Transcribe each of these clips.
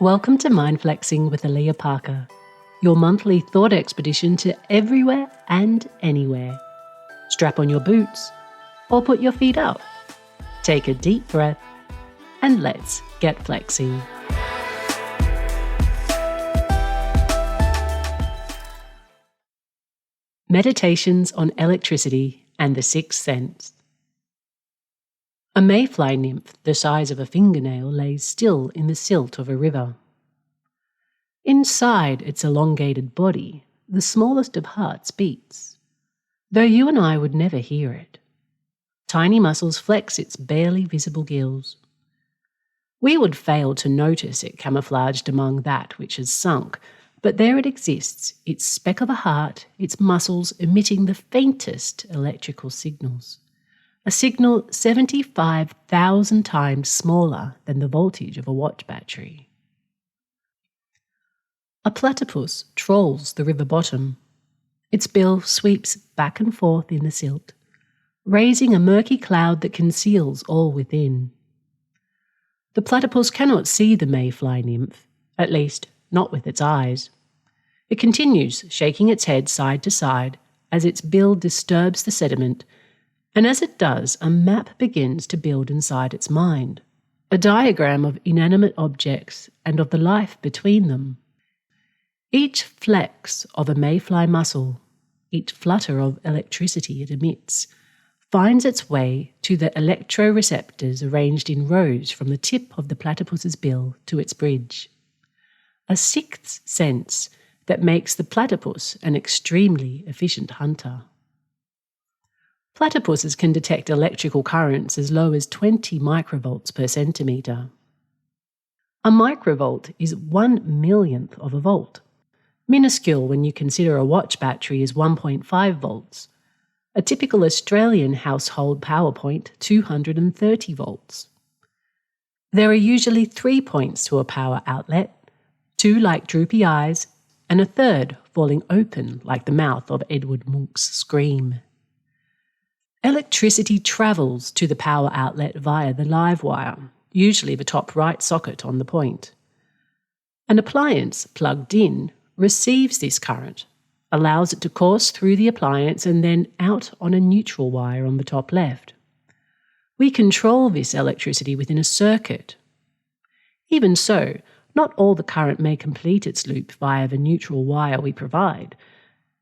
Welcome to Mind Flexing with Alia Parker, your monthly thought expedition to everywhere and anywhere. Strap on your boots or put your feet up. Take a deep breath and let's get flexing. Meditations on electricity and the sixth sense. A mayfly nymph the size of a fingernail lays still in the silt of a river. Inside its elongated body, the smallest of hearts beats, though you and I would never hear it. Tiny muscles flex its barely visible gills. We would fail to notice it camouflaged among that which has sunk, but there it exists, its speck of a heart, its muscles emitting the faintest electrical signals. A signal 75,000 times smaller than the voltage of a watch battery. A platypus trolls the river bottom. Its bill sweeps back and forth in the silt, raising a murky cloud that conceals all within. The platypus cannot see the mayfly nymph, at least not with its eyes. It continues shaking its head side to side as its bill disturbs the sediment, and as it does, a map begins to build inside its mind, a diagram of inanimate objects and of the life between them. Each flex of a mayfly muscle, each flutter of electricity it emits, finds its way to the electroreceptors arranged in rows from the tip of the platypus's bill to its bridge. A sixth sense that makes the platypus an extremely efficient hunter. Platypuses can detect electrical currents as low as 20 microvolts per centimetre. A microvolt is 1/1,000,000th of a volt, minuscule when you consider a watch battery is 1.5 volts. A typical Australian household power point, 230 volts. There are usually 3 points to a power outlet, 2 like droopy eyes, and a third falling open like the mouth of Edward Munch's Scream. Electricity travels to the power outlet via the live wire, usually the top right socket on the point. An appliance plugged in receives this current, allows it to course through the appliance and then out on a neutral wire on the top left. We control this electricity within a circuit. Even so, not all the current may complete its loop via the neutral wire we provide.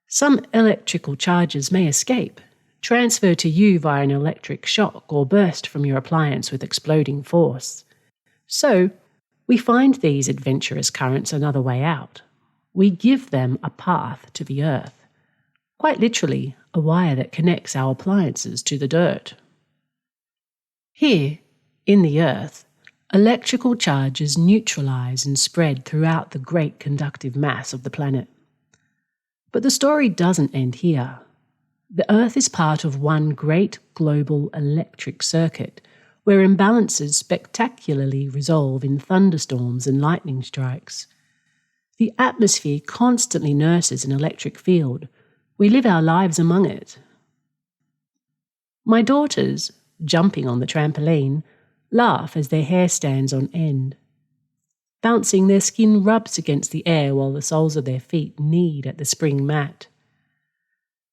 Some electrical charges may escape, transfer to you via an electric shock or burst from your appliance with exploding force. So, we find these adventurous currents another way out. We give them a path to the earth. Quite literally, a wire that connects our appliances to the dirt. Here, in the earth, electrical charges neutralise and spread throughout the great conductive mass of the planet. But the story doesn't end here. The Earth is part of one great global electric circuit where imbalances spectacularly resolve in thunderstorms and lightning strikes. The atmosphere constantly nurses an electric field. We live our lives among it. My daughters, jumping on the trampoline, laugh as their hair stands on end. Bouncing, their skin rubs against the air while the soles of their feet knead at the spring mat.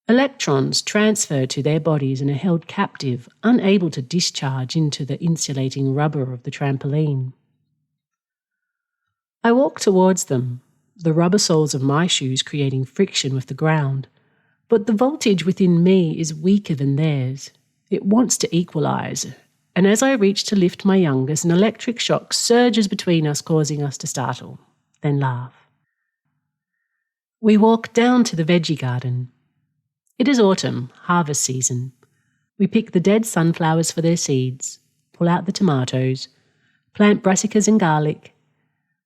Electrons transfer to their bodies and are held captive, unable to discharge into the insulating rubber of the trampoline. I walk towards them, the rubber soles of my shoes creating friction with the ground, but the voltage within me is weaker than theirs. It wants to equalise, and as I reach to lift my youngest, an electric shock surges between us, causing us to startle, then laugh. We walk down to the veggie garden. It is autumn, harvest season. We pick the dead sunflowers for their seeds, pull out the tomatoes, plant brassicas and garlic.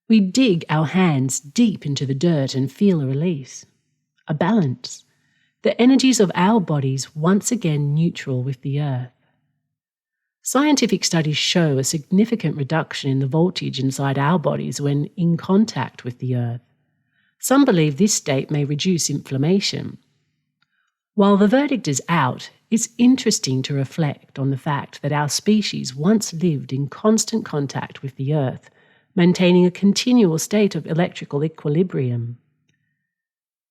We dig our hands deep into the dirt and feel a release, a balance, the energies of our bodies once again neutral with the earth. Scientific studies show a significant reduction in the voltage inside our bodies when in contact with the earth. Some believe this state may reduce inflammation. While the verdict is out, it's interesting to reflect on the fact that our species once lived in constant contact with the earth, maintaining a continual state of electrical equilibrium.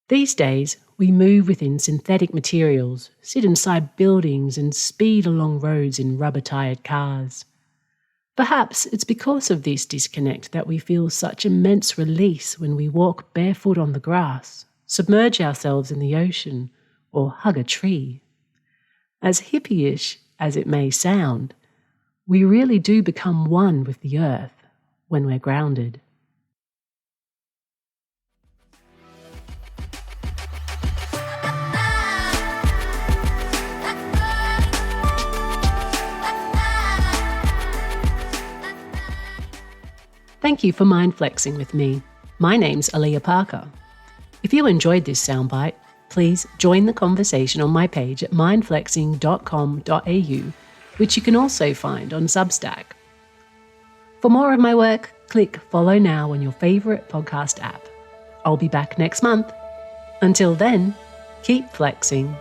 These days, we move within synthetic materials, sit inside buildings and speed along roads in rubber-tired cars. Perhaps it's because of this disconnect that we feel such immense release when we walk barefoot on the grass, submerge ourselves in the ocean, or hug a tree. As hippie-ish as it may sound, we really do become one with the earth when we're grounded. Thank you for mind flexing with me. My name's Alia Parker. If you enjoyed this soundbite, please join the conversation on my page at mindflexing.com.au, which you can also find on Substack. For more of my work, click follow now on your favourite podcast app. I'll be back next month. Until then, keep flexing.